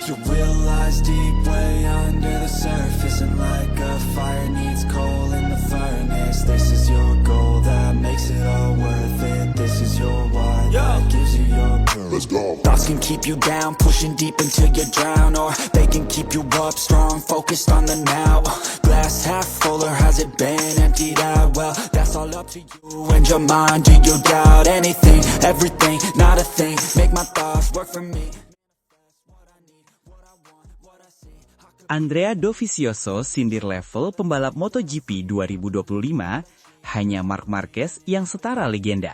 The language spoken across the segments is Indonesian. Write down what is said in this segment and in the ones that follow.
You realize deep way under the surface, and like a fire needs coal in the furnace. This is your goal that makes it all worth it. This is your why that gives you your purpose. Let's go. Thoughts can keep you down, pushing deep until you drown, or they can keep you up strong, focused on the now. Glass half full, or has it been emptied out? Well, that's all up to you and your mind. Do you doubt anything, everything, not a thing? Make my thoughts work for me. Andrea Dovizioso sindir level pembalap MotoGP 2025, hanya Marc Marquez yang setara legenda.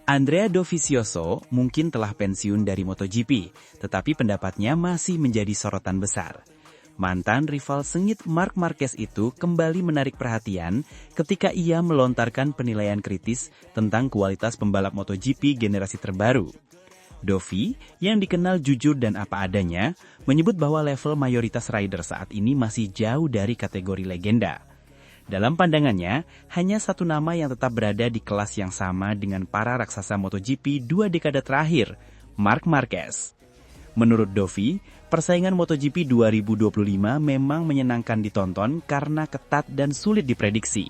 Andrea Dovizioso mungkin telah pensiun dari MotoGP, tetapi pendapatnya masih menjadi sorotan besar. Mantan rival sengit Marc Marquez itu kembali menarik perhatian ketika ia melontarkan penilaian kritis tentang kualitas pembalap MotoGP generasi terbaru. Dovi, yang dikenal jujur dan apa adanya, menyebut bahwa level mayoritas rider saat ini masih jauh dari kategori legenda. Dalam pandangannya, hanya satu nama yang tetap berada di kelas yang sama dengan para raksasa MotoGP 2 dekade terakhir, Marc Marquez. Menurut Dovi, persaingan MotoGP 2025 memang menyenangkan ditonton karena ketat dan sulit diprediksi.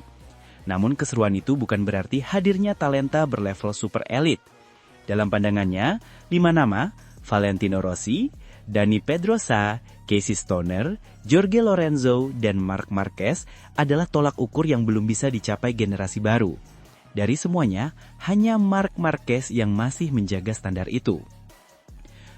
Namun keseruan itu bukan berarti hadirnya talenta berlevel super elite. Dalam pandangannya, 5 nama, Valentino Rossi, Dani Pedrosa, Casey Stoner, Jorge Lorenzo, dan Marc Marquez adalah tolak ukur yang belum bisa dicapai generasi baru. Dari semuanya, hanya Marc Marquez yang masih menjaga standar itu.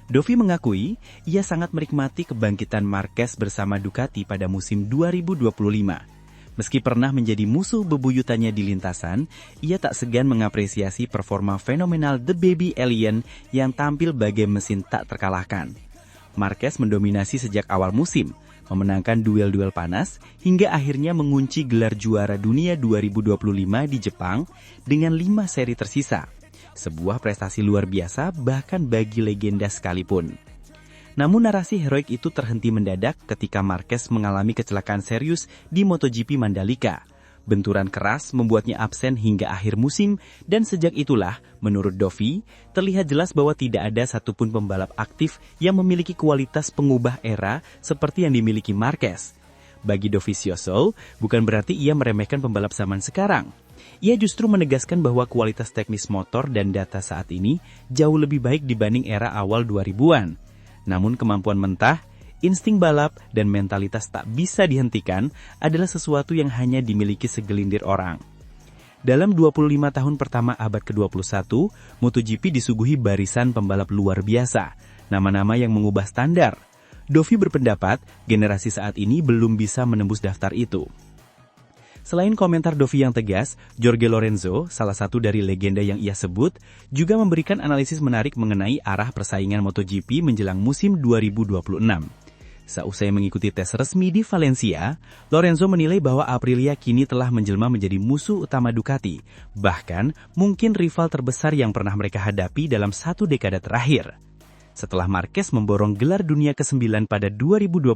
Dovi mengakui, ia sangat menikmati kebangkitan Marquez bersama Ducati pada musim 2025. Meski pernah menjadi musuh bebuyutannya di lintasan, ia tak segan mengapresiasi performa fenomenal The Baby Alien yang tampil bagai mesin tak terkalahkan. Marquez mendominasi sejak awal musim, memenangkan duel-duel panas, hingga akhirnya mengunci gelar juara dunia 2025 di Jepang dengan 5 seri tersisa. Sebuah prestasi luar biasa bahkan bagi legenda sekalipun. Namun narasi heroik itu terhenti mendadak ketika Marquez mengalami kecelakaan serius di MotoGP Mandalika. Benturan keras membuatnya absen hingga akhir musim, dan sejak itulah, menurut Dovi, terlihat jelas bahwa tidak ada satupun pembalap aktif yang memiliki kualitas pengubah era seperti yang dimiliki Marquez. Bagi Dovizioso, bukan berarti ia meremehkan pembalap zaman sekarang. Ia justru menegaskan bahwa kualitas teknis motor dan data saat ini jauh lebih baik dibanding era awal 2000-an. Namun kemampuan mentah, insting balap, dan mentalitas tak bisa dihentikan adalah sesuatu yang hanya dimiliki segelintir orang. Dalam 25 tahun pertama abad ke-21, MotoGP disuguhi barisan pembalap luar biasa, nama-nama yang mengubah standar. Dovi berpendapat, generasi saat ini belum bisa menembus daftar itu. Selain komentar Dovi yang tegas, Jorge Lorenzo, salah satu dari legenda yang ia sebut, juga memberikan analisis menarik mengenai arah persaingan MotoGP menjelang musim 2026. Seusai mengikuti tes resmi di Valencia, Lorenzo menilai bahwa Aprilia kini telah menjelma menjadi musuh utama Ducati, bahkan mungkin rival terbesar yang pernah mereka hadapi dalam 1 dekade terakhir. Setelah Marquez memborong gelar dunia ke-9 pada 2025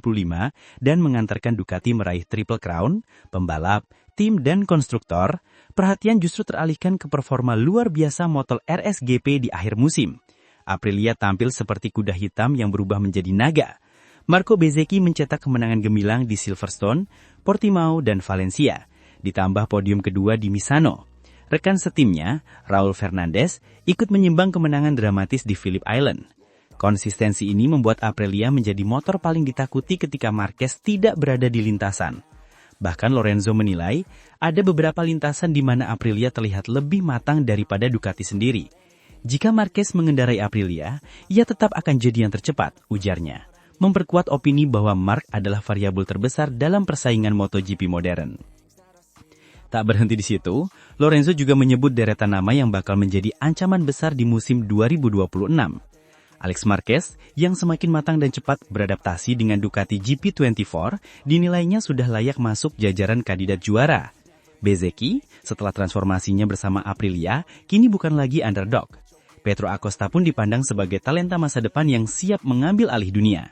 dan mengantarkan Ducati meraih Triple Crown, pembalap, tim, dan konstruktor, perhatian justru teralihkan ke performa luar biasa motor RSGP di akhir musim. Aprilia tampil seperti kuda hitam yang berubah menjadi naga. Marco Bezzecchi mencetak kemenangan gemilang di Silverstone, Portimao, dan Valencia, ditambah podium kedua di Misano. Rekan setimnya, Raul Fernandez, ikut menyimbang kemenangan dramatis di Phillip Island. Konsistensi ini membuat Aprilia menjadi motor paling ditakuti ketika Marquez tidak berada di lintasan. Bahkan Lorenzo menilai, ada beberapa lintasan di mana Aprilia terlihat lebih matang daripada Ducati sendiri. Jika Marquez mengendarai Aprilia, ia tetap akan jadi yang tercepat, ujarnya, memperkuat opini bahwa Marc adalah variabel terbesar dalam persaingan MotoGP modern. Tak berhenti di situ, Lorenzo juga menyebut deretan nama yang bakal menjadi ancaman besar di musim 2026. Alex Marquez, yang semakin matang dan cepat beradaptasi dengan Ducati GP24, dinilainya sudah layak masuk jajaran kandidat juara. Bezzecchi, setelah transformasinya bersama Aprilia, kini bukan lagi underdog. Pedro Acosta pun dipandang sebagai talenta masa depan yang siap mengambil alih dunia.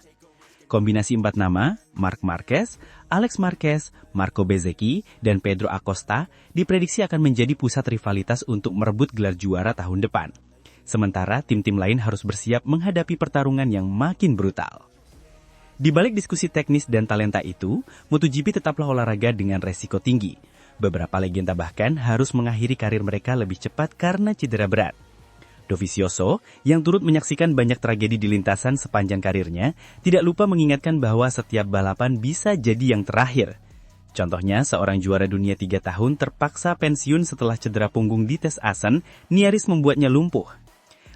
Kombinasi 4 nama, Marc Marquez, Alex Marquez, Marco Bezzecchi, dan Pedro Acosta, diprediksi akan menjadi pusat rivalitas untuk merebut gelar juara tahun depan. Sementara tim-tim lain harus bersiap menghadapi pertarungan yang makin brutal. Di balik diskusi teknis dan talenta itu, MotoGP tetaplah olahraga dengan resiko tinggi. Beberapa legenda bahkan harus mengakhiri karir mereka lebih cepat karena cedera berat. Dovizioso, yang turut menyaksikan banyak tragedi di lintasan sepanjang karirnya, tidak lupa mengingatkan bahwa setiap balapan bisa jadi yang terakhir. Contohnya, seorang juara dunia 3 tahun terpaksa pensiun setelah cedera punggung di tes Assen, nyaris membuatnya lumpuh.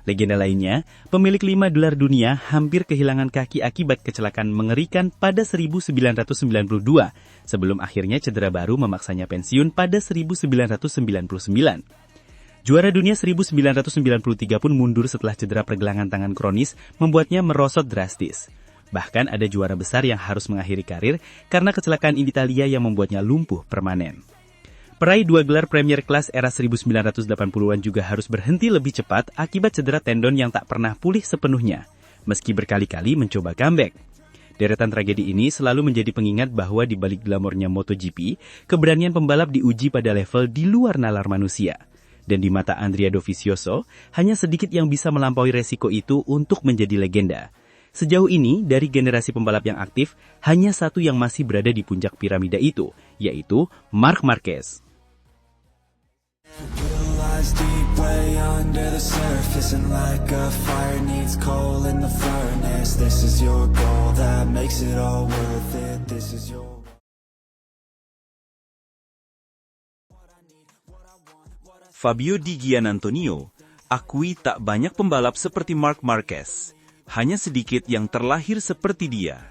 Legenda lainnya, pemilik 5 gelar dunia hampir kehilangan kaki akibat kecelakaan mengerikan pada 1992, sebelum akhirnya cedera baru memaksanya pensiun pada 1999. Juara dunia 1993 pun mundur setelah cedera pergelangan tangan kronis membuatnya merosot drastis. Bahkan ada juara besar yang harus mengakhiri karir karena kecelakaan di Italia yang membuatnya lumpuh permanen. Peraih 2 gelar Premier Class era 1980-an juga harus berhenti lebih cepat akibat cedera tendon yang tak pernah pulih sepenuhnya, meski berkali-kali mencoba comeback. Deretan tragedi ini selalu menjadi pengingat bahwa di balik glamornya MotoGP, keberanian pembalap diuji pada level di luar nalar manusia. Dan di mata Andrea Dovizioso, hanya sedikit yang bisa melampaui resiko itu untuk menjadi legenda. Sejauh ini, dari generasi pembalap yang aktif, hanya satu yang masih berada di puncak piramida itu, yaitu Marc Marquez. Deep way under the surface, and like a fire needs coal in the furnace. This is your goal that makes it all worth it. This is your Fabio Di Giannantonio akui tak banyak pembalap seperti Marc Marquez, hanya sedikit yang terlahir seperti dia.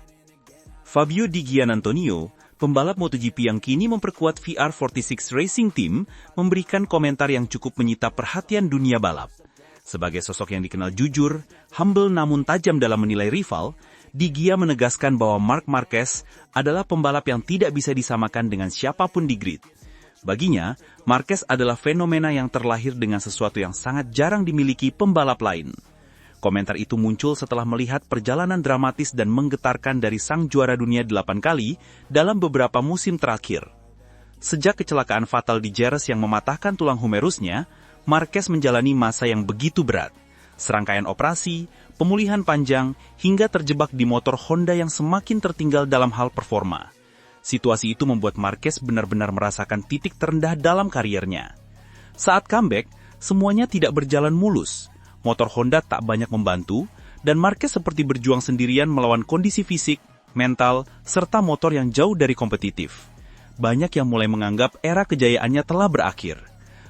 Fabio Di Giannantonio, pembalap MotoGP yang kini memperkuat VR46 Racing Team, memberikan komentar yang cukup menyita perhatian dunia balap. Sebagai sosok yang dikenal jujur, humble namun tajam dalam menilai rival, Di Gia menegaskan bahwa Marc Marquez adalah pembalap yang tidak bisa disamakan dengan siapapun di grid. Baginya, Marquez adalah fenomena yang terlahir dengan sesuatu yang sangat jarang dimiliki pembalap lain. Komentar itu muncul setelah melihat perjalanan dramatis dan menggetarkan dari sang juara dunia 8 kali dalam beberapa musim terakhir. Sejak kecelakaan fatal di Jerez yang mematahkan tulang humerusnya, Marquez menjalani masa yang begitu berat. Serangkaian operasi, pemulihan panjang, hingga terjebak di motor Honda yang semakin tertinggal dalam hal performa. Situasi itu membuat Marquez benar-benar merasakan titik terendah dalam karirnya. Saat comeback, semuanya tidak berjalan mulus. Motor Honda tak banyak membantu, dan Marquez seperti berjuang sendirian melawan kondisi fisik, mental, serta motor yang jauh dari kompetitif. Banyak yang mulai menganggap era kejayaannya telah berakhir.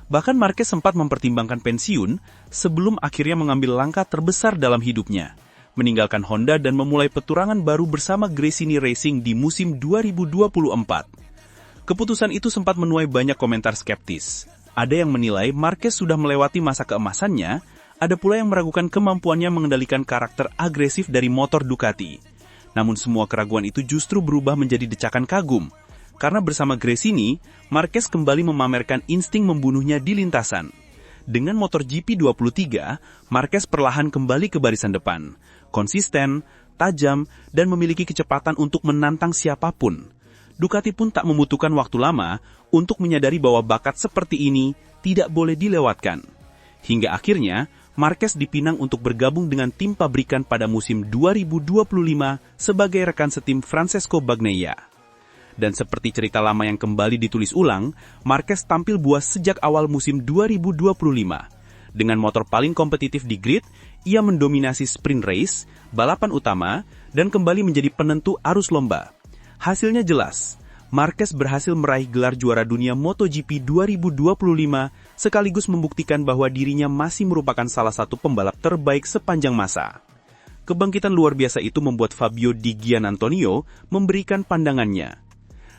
Bahkan Marquez sempat mempertimbangkan pensiun sebelum akhirnya mengambil langkah terbesar dalam hidupnya, meninggalkan Honda dan memulai petualangan baru bersama Gresini Racing di musim 2024. Keputusan itu sempat menuai banyak komentar skeptis. Ada yang menilai Marquez sudah melewati masa keemasannya, ada pula yang meragukan kemampuannya mengendalikan karakter agresif dari motor Ducati. Namun semua keraguan itu justru berubah menjadi decakan kagum. Karena bersama Gresini, Marquez kembali memamerkan insting membunuhnya di lintasan. Dengan motor GP23, Marquez perlahan kembali ke barisan depan. Konsisten, tajam, dan memiliki kecepatan untuk menantang siapapun. Ducati pun tak membutuhkan waktu lama untuk menyadari bahwa bakat seperti ini tidak boleh dilewatkan. Hingga akhirnya, Marquez dipinang untuk bergabung dengan tim pabrikan pada musim 2025 sebagai rekan setim Francesco Bagnaia. Dan seperti cerita lama yang kembali ditulis ulang, Marquez tampil buas sejak awal musim 2025. Dengan motor paling kompetitif di grid, ia mendominasi sprint race, balapan utama, dan kembali menjadi penentu arus lomba. Hasilnya jelas, Marquez berhasil meraih gelar juara dunia MotoGP 2025, sekaligus membuktikan bahwa dirinya masih merupakan salah satu pembalap terbaik sepanjang masa. Kebangkitan luar biasa itu membuat Fabio Di Giannantonio memberikan pandangannya.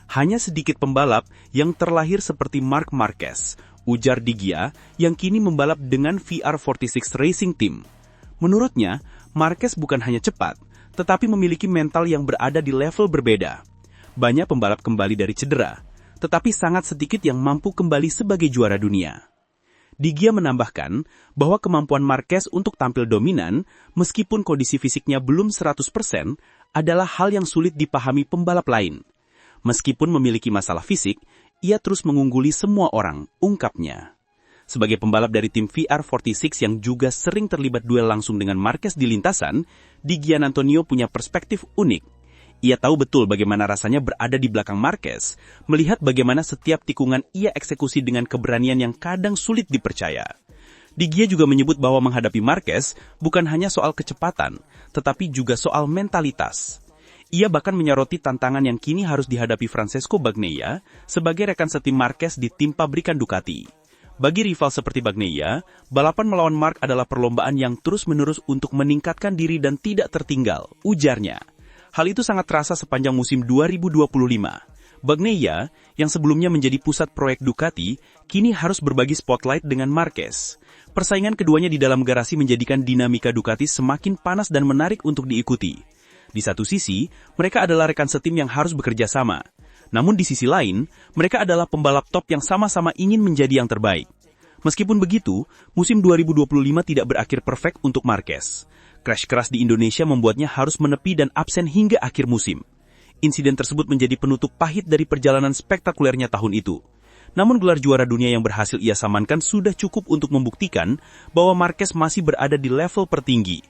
Hanya sedikit pembalap yang terlahir seperti Marc Marquez, ujar Di Gia, yang kini membalap dengan VR46 Racing Team. Menurutnya, Marquez bukan hanya cepat, tetapi memiliki mental yang berada di level berbeda. Banyak pembalap kembali dari cedera, tetapi sangat sedikit yang mampu kembali sebagai juara dunia. Di Gia menambahkan bahwa kemampuan Marquez untuk tampil dominan, meskipun kondisi fisiknya belum 100%, adalah hal yang sulit dipahami pembalap lain. Meskipun memiliki masalah fisik, ia terus mengungguli semua orang, ungkapnya. Sebagai pembalap dari tim VR46 yang juga sering terlibat duel langsung dengan Marquez di lintasan, Di Giannantonio punya perspektif unik. Ia tahu betul bagaimana rasanya berada di belakang Marquez, melihat bagaimana setiap tikungan ia eksekusi dengan keberanian yang kadang sulit dipercaya. Di Gia juga menyebut bahwa menghadapi Marquez bukan hanya soal kecepatan, tetapi juga soal mentalitas. Ia bahkan menyoroti tantangan yang kini harus dihadapi Francesco Bagnaia sebagai rekan setim Marquez di tim pabrikan Ducati. Bagi rival seperti Bagnaia, balapan melawan Marc adalah perlombaan yang terus-menerus untuk meningkatkan diri dan tidak tertinggal, ujarnya. Hal itu sangat terasa sepanjang musim 2025. Bagnaia, yang sebelumnya menjadi pusat proyek Ducati, kini harus berbagi spotlight dengan Marquez. Persaingan keduanya di dalam garasi menjadikan dinamika Ducati semakin panas dan menarik untuk diikuti. Di satu sisi, mereka adalah rekan setim yang harus bekerja sama. Namun di sisi lain, mereka adalah pembalap top yang sama-sama ingin menjadi yang terbaik. Meskipun begitu, musim 2025 tidak berakhir perfect untuk Marquez. Crash keras di Indonesia membuatnya harus menepi dan absen hingga akhir musim. Insiden tersebut menjadi penutup pahit dari perjalanan spektakulernya tahun itu. Namun gelar juara dunia yang berhasil ia samankan sudah cukup untuk membuktikan bahwa Marquez masih berada di level tertinggi.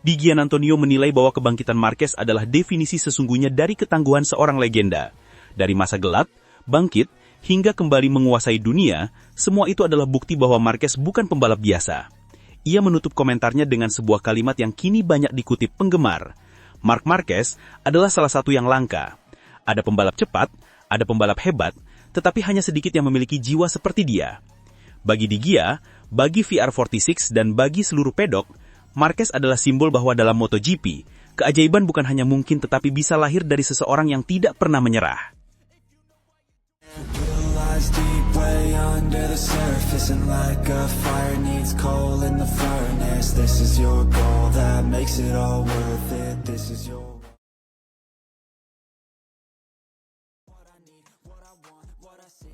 Di Giannantonio menilai bahwa kebangkitan Marquez adalah definisi sesungguhnya dari ketangguhan seorang legenda. Dari masa gelap, bangkit, hingga kembali menguasai dunia, semua itu adalah bukti bahwa Marquez bukan pembalap biasa. Ia menutup komentarnya dengan sebuah kalimat yang kini banyak dikutip penggemar. Marc Marquez adalah salah satu yang langka. Ada pembalap cepat, ada pembalap hebat, tetapi hanya sedikit yang memiliki jiwa seperti dia. Bagi Di Gia, bagi VR46 dan bagi seluruh pedok, Marquez adalah simbol bahwa dalam MotoGP, keajaiban bukan hanya mungkin tetapi bisa lahir dari seseorang yang tidak pernah menyerah.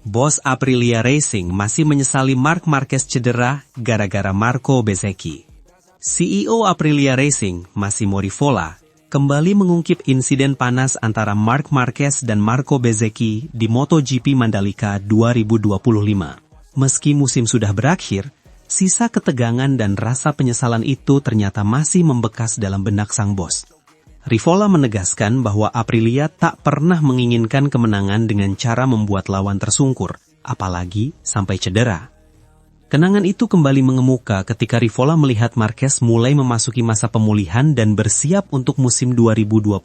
Bos Aprilia Racing masih menyesali Marc Marquez cedera gara-gara Marco Bezzecchi. CEO Aprilia Racing, Massimo Rivola, kembali mengungkip insiden panas antara Marc Marquez dan Marco Bezzecchi di MotoGP Mandalika 2025. Meski musim sudah berakhir, sisa ketegangan dan rasa penyesalan itu ternyata masih membekas dalam benak sang bos. Rivola menegaskan bahwa Aprilia tak pernah menginginkan kemenangan dengan cara membuat lawan tersungkur, apalagi sampai cedera. Kenangan itu kembali mengemuka ketika Rivola melihat Marquez mulai memasuki masa pemulihan dan bersiap untuk musim 2026.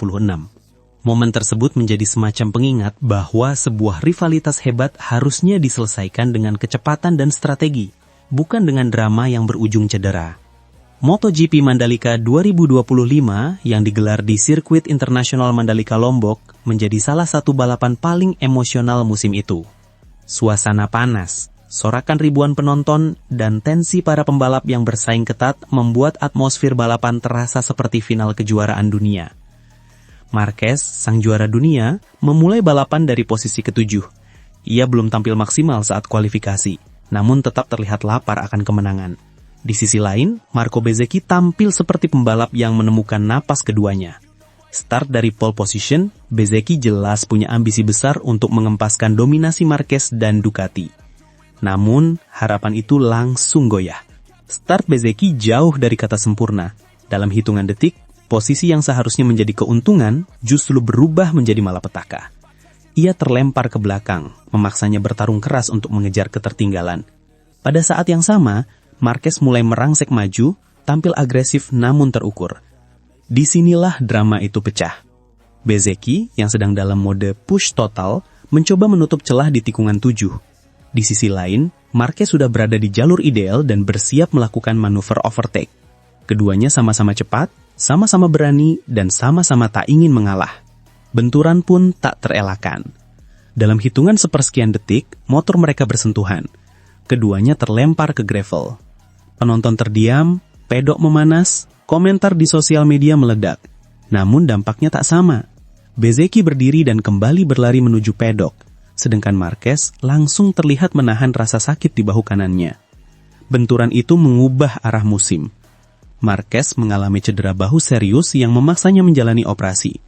Momen tersebut menjadi semacam pengingat bahwa sebuah rivalitas hebat harusnya diselesaikan dengan kecepatan dan strategi, bukan dengan drama yang berujung cedera. MotoGP Mandalika 2025 yang digelar di Sirkuit Internasional Mandalika Lombok menjadi salah satu balapan paling emosional musim itu. Suasana panas, sorakan ribuan penonton, dan tensi para pembalap yang bersaing ketat membuat atmosfer balapan terasa seperti final kejuaraan dunia. Marquez, sang juara dunia, memulai balapan dari posisi ke-7. Ia belum tampil maksimal saat kualifikasi, namun tetap terlihat lapar akan kemenangan. Di sisi lain, Marco Bezzecchi tampil seperti pembalap yang menemukan napas keduanya. Start dari pole position, Bezzecchi jelas punya ambisi besar untuk mengempaskan dominasi Marquez dan Ducati. Namun, harapan itu langsung goyah. Start Bezzecchi jauh dari kata sempurna. Dalam hitungan detik, posisi yang seharusnya menjadi keuntungan justru berubah menjadi malapetaka. Ia terlempar ke belakang, memaksanya bertarung keras untuk mengejar ketertinggalan. Pada saat yang sama, Marquez mulai merangsek maju, tampil agresif namun terukur. Disinilah drama itu pecah. Bezzecchi, yang sedang dalam mode push total, mencoba menutup celah di tikungan 7. Di sisi lain, Marquez sudah berada di jalur ideal dan bersiap melakukan manuver overtake. Keduanya sama-sama cepat, sama-sama berani, dan sama-sama tak ingin mengalah. Benturan pun tak terelakkan. Dalam hitungan sepersekian detik, motor mereka bersentuhan. Keduanya terlempar ke gravel. Penonton terdiam, pedok memanas, komentar di sosial media meledak. Namun dampaknya tak sama. Bezzecchi berdiri dan kembali berlari menuju pedok, sedangkan Marquez langsung terlihat menahan rasa sakit di bahu kanannya. Benturan itu mengubah arah musim. Marquez mengalami cedera bahu serius yang memaksanya menjalani operasi.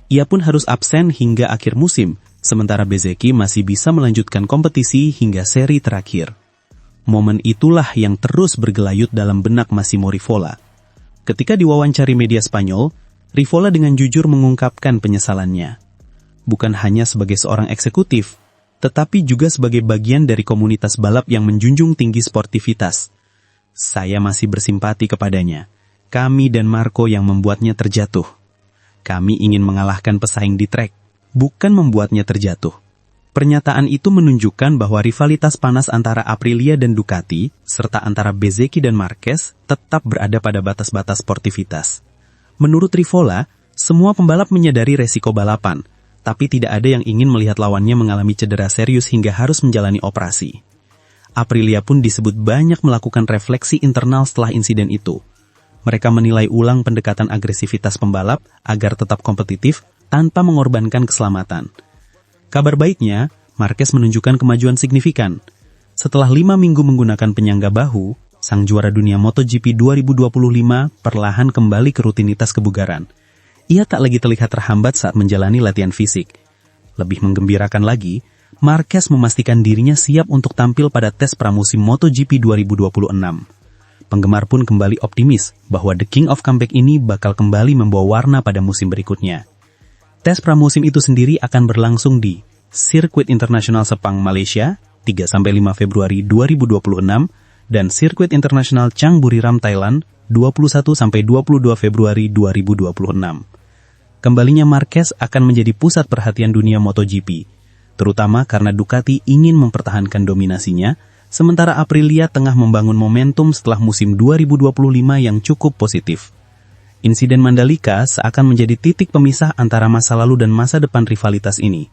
Ia pun harus absen hingga akhir musim, sementara Bezzecchi masih bisa melanjutkan kompetisi hingga seri terakhir. Momen itulah yang terus bergelayut dalam benak Massimo Rivola. Ketika diwawancari media Spanyol, Rivola dengan jujur mengungkapkan penyesalannya. Bukan hanya sebagai seorang eksekutif, tetapi juga sebagai bagian dari komunitas balap yang menjunjung tinggi sportivitas. Saya masih bersimpati kepadanya. Kami dan Marco yang membuatnya terjatuh. Kami ingin mengalahkan pesaing di trek, bukan membuatnya terjatuh. Pernyataan itu menunjukkan bahwa rivalitas panas antara Aprilia dan Ducati, serta antara Bezzecchi dan Marquez, tetap berada pada batas-batas sportivitas. Menurut Rivola, semua pembalap menyadari resiko balapan, tapi tidak ada yang ingin melihat lawannya mengalami cedera serius hingga harus menjalani operasi. Aprilia pun disebut banyak melakukan refleksi internal setelah insiden itu. Mereka menilai ulang pendekatan agresivitas pembalap agar tetap kompetitif tanpa mengorbankan keselamatan. Kabar baiknya, Marquez menunjukkan kemajuan signifikan. Setelah 5 minggu menggunakan penyangga bahu, sang juara dunia MotoGP 2025 perlahan kembali ke rutinitas kebugaran. Ia tak lagi terlihat terhambat saat menjalani latihan fisik. Lebih menggembirakan lagi, Marquez memastikan dirinya siap untuk tampil pada tes pramusim MotoGP 2026. Penggemar pun kembali optimis bahwa The King of Comeback ini bakal kembali membawa warna pada musim berikutnya. Tes pramusim itu sendiri akan berlangsung di Sirkuit Internasional Sepang, Malaysia, 3-5 Februari 2026, dan Sirkuit Internasional Chang Buriram, Thailand, 21-22 Februari 2026. Kembalinya Marquez akan menjadi pusat perhatian dunia MotoGP, terutama karena Ducati ingin mempertahankan dominasinya, sementara Aprilia tengah membangun momentum setelah musim 2025 yang cukup positif. Insiden Mandalika seakan menjadi titik pemisah antara masa lalu dan masa depan rivalitas ini.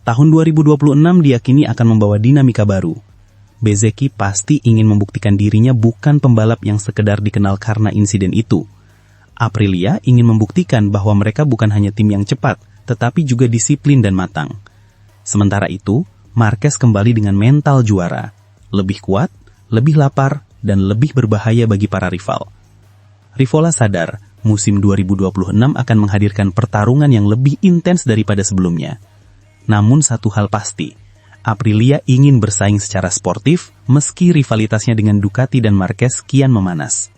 Tahun 2026 diyakini akan membawa dinamika baru. Bezzecchi pasti ingin membuktikan dirinya bukan pembalap yang sekedar dikenal karena insiden itu. Aprilia ingin membuktikan bahwa mereka bukan hanya tim yang cepat, tetapi juga disiplin dan matang. Sementara itu, Marquez kembali dengan mental juara. Lebih kuat, lebih lapar, dan lebih berbahaya bagi para rival. Rivola sadar, musim 2026 akan menghadirkan pertarungan yang lebih intens daripada sebelumnya. Namun satu hal pasti, Aprilia ingin bersaing secara sportif meski rivalitasnya dengan Ducati dan Marquez kian memanas.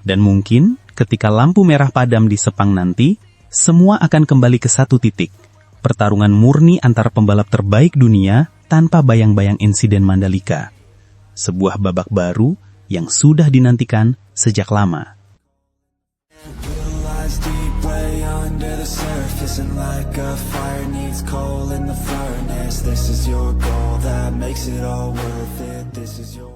Dan mungkin ketika lampu merah padam di Sepang nanti, semua akan kembali ke satu titik. Pertarungan murni antara pembalap terbaik dunia tanpa bayang-bayang insiden Mandalika. Sebuah babak baru yang sudah dinantikan sejak lama. Isn't like a fire needs coal in the furnace. This is your goal that makes it all worth it. This is your...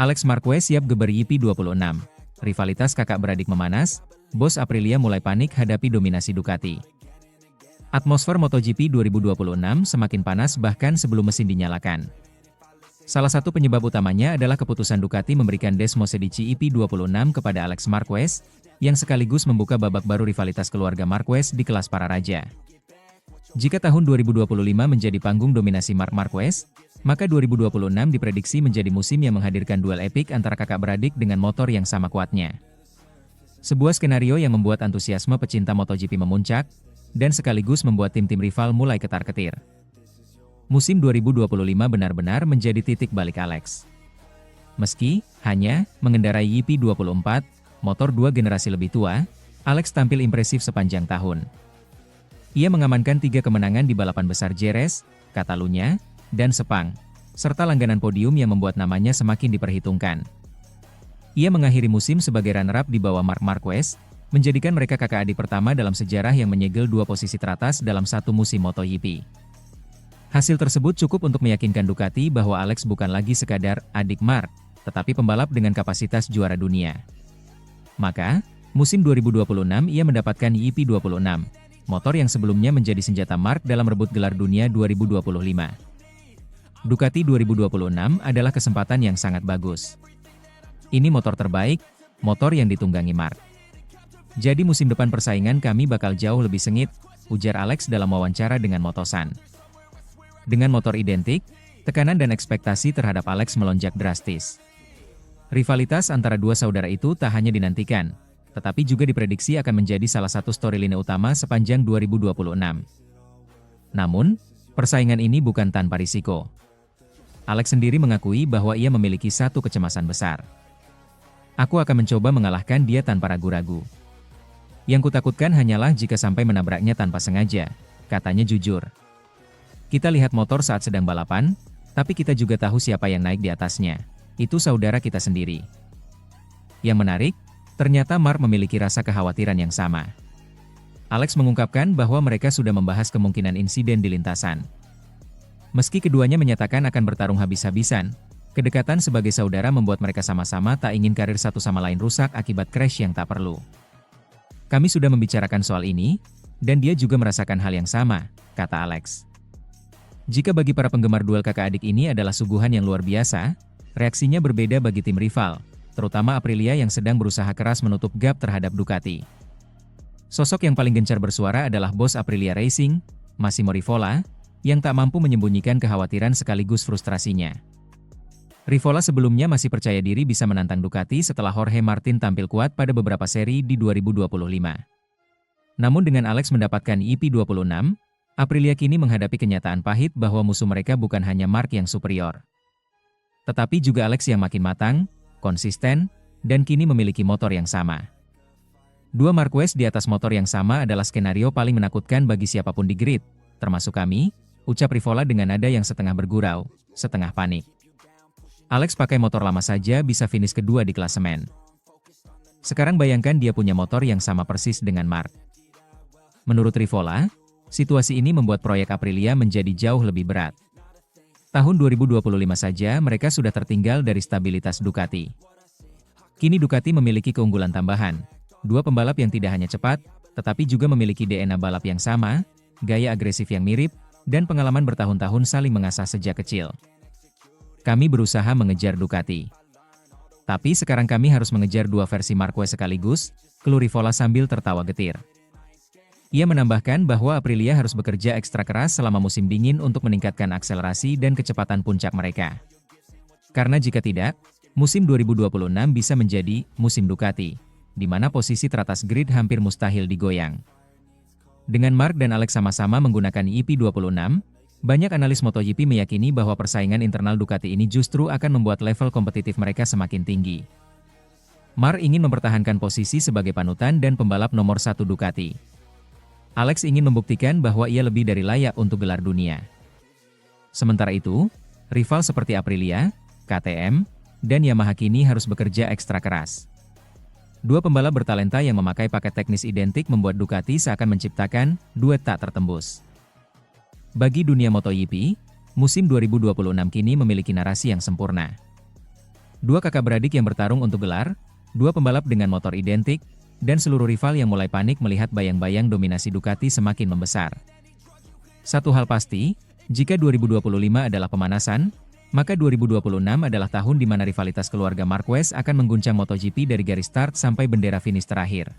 Alex Marquez siap geber YP26. Rivalitas kakak beradik memanas, bos Aprilia mulai panik hadapi dominasi Ducati. Atmosfer MotoGP 2026 semakin panas bahkan sebelum mesin dinyalakan. Salah satu penyebab utamanya adalah keputusan Ducati memberikan Desmosedici YP26 kepada Alex Marquez, yang sekaligus membuka babak baru rivalitas keluarga Marquez di kelas para raja. Jika tahun 2025 menjadi panggung dominasi Marc Marquez, maka 2026 diprediksi menjadi musim yang menghadirkan duel epik antara kakak beradik dengan motor yang sama kuatnya. Sebuah skenario yang membuat antusiasme pecinta MotoGP memuncak, dan sekaligus membuat tim-tim rival mulai ketar-ketir. Musim 2025 benar-benar menjadi titik balik Alex. Meski hanya mengendarai YP24, motor 2 generasi lebih tua, Alex tampil impresif sepanjang tahun. Ia mengamankan 3 kemenangan di balapan besar Jerez, Catalunya, dan Sepang, serta langganan podium yang membuat namanya semakin diperhitungkan. Ia mengakhiri musim sebagai runner-up di bawah Marc Marquez, menjadikan mereka kakak adik pertama dalam sejarah yang menyegel 2 posisi teratas dalam satu musim MotoGP. Hasil tersebut cukup untuk meyakinkan Ducati bahwa Alex bukan lagi sekadar adik Marc, tetapi pembalap dengan kapasitas juara dunia. Maka, musim 2026 ia mendapatkan YP26, motor yang sebelumnya menjadi senjata Marc dalam rebut gelar dunia 2025. Ducati 2026 adalah kesempatan yang sangat bagus. Ini motor terbaik, motor yang ditunggangi Marc. Jadi musim depan persaingan kami bakal jauh lebih sengit, ujar Alex dalam wawancara dengan Motosan. Dengan motor identik, tekanan dan ekspektasi terhadap Alex melonjak drastis. Rivalitas antara dua saudara itu tak hanya dinantikan, tetapi juga diprediksi akan menjadi salah satu storyline utama sepanjang 2026. Namun, Persaingan ini bukan tanpa risiko. Alex sendiri mengakui bahwa ia memiliki satu kecemasan besar. Aku akan mencoba mengalahkan dia tanpa ragu-ragu. Yang kutakutkan hanyalah jika sampai menabraknya tanpa sengaja, katanya jujur. Kita lihat motor saat sedang balapan, tapi kita juga tahu siapa yang naik di atasnya. Itu saudara kita sendiri. Yang menarik, ternyata Mark memiliki rasa kekhawatiran yang sama. Alex mengungkapkan bahwa mereka sudah membahas kemungkinan insiden di lintasan. Meski keduanya menyatakan akan bertarung habis-habisan, kedekatan sebagai saudara membuat mereka sama-sama tak ingin karir satu sama lain rusak akibat crash yang tak perlu. Kami sudah membicarakan soal ini, dan dia juga merasakan hal yang sama, kata Alex. Jika bagi para penggemar duel kakak adik ini adalah suguhan yang luar biasa, reaksinya berbeda bagi tim rival, terutama Aprilia yang sedang berusaha keras menutup gap terhadap Ducati. Sosok yang paling gencar bersuara adalah bos Aprilia Racing, Massimo Rivola, yang tak mampu menyembunyikan kekhawatiran sekaligus frustrasinya. Rivola sebelumnya masih percaya diri bisa menantang Ducati setelah Jorge Martin tampil kuat pada beberapa seri di 2025. Namun dengan Alex mendapatkan EP26, Aprilia kini menghadapi kenyataan pahit bahwa musuh mereka bukan hanya Mark yang superior, tetapi juga Alex yang makin matang, konsisten, dan kini memiliki motor yang sama. Dua Marquez di atas motor yang sama adalah skenario paling menakutkan bagi siapapun di grid, termasuk kami, ucap Rivola dengan nada yang setengah bergurau, setengah panik. Alex pakai motor lama saja bisa finish kedua di klasemen. Sekarang bayangkan dia punya motor yang sama persis dengan Mark. Menurut Rivola, situasi ini membuat proyek Aprilia menjadi jauh lebih berat. Tahun 2025 saja mereka sudah tertinggal dari stabilitas Ducati. Kini Ducati memiliki keunggulan tambahan, dua pembalap yang tidak hanya cepat, tetapi juga memiliki DNA balap yang sama, gaya agresif yang mirip, dan pengalaman bertahun-tahun saling mengasah sejak kecil. Kami berusaha mengejar Ducati. Tapi sekarang kami harus mengejar dua versi Marquez sekaligus, keluh Rivola sambil tertawa getir. Ia menambahkan bahwa Aprilia harus bekerja ekstra keras selama musim dingin untuk meningkatkan akselerasi dan kecepatan puncak mereka. Karena jika tidak, musim 2026 bisa menjadi musim Ducati, di mana posisi teratas grid hampir mustahil digoyang. Dengan Mark dan Alex sama-sama menggunakan EP26, banyak analis MotoGP meyakini bahwa persaingan internal Ducati ini justru akan membuat level kompetitif mereka semakin tinggi. Mark ingin mempertahankan posisi sebagai panutan dan pembalap nomor 1 Ducati. Alex ingin membuktikan bahwa ia lebih dari layak untuk gelar dunia. Sementara itu, rival seperti Aprilia, KTM, dan Yamaha kini harus bekerja ekstra keras. Dua pembalap bertalenta yang memakai paket teknis identik membuat Ducati seakan menciptakan duet tak tertembus. Bagi dunia MotoGP, musim 2026 kini memiliki narasi yang sempurna. Dua kakak beradik yang bertarung untuk gelar, dua pembalap dengan motor identik, dan seluruh rival yang mulai panik melihat bayang-bayang dominasi Ducati semakin membesar. Satu hal pasti, jika 2025 adalah pemanasan, maka 2026 adalah tahun di mana rivalitas keluarga Marquez akan mengguncang MotoGP dari garis start sampai bendera finish terakhir.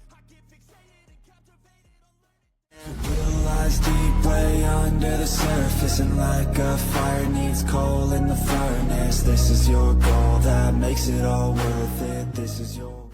Deep way under the surface, and like a fire needs coal in the furnace. This is your goal that makes it all worth it. This is your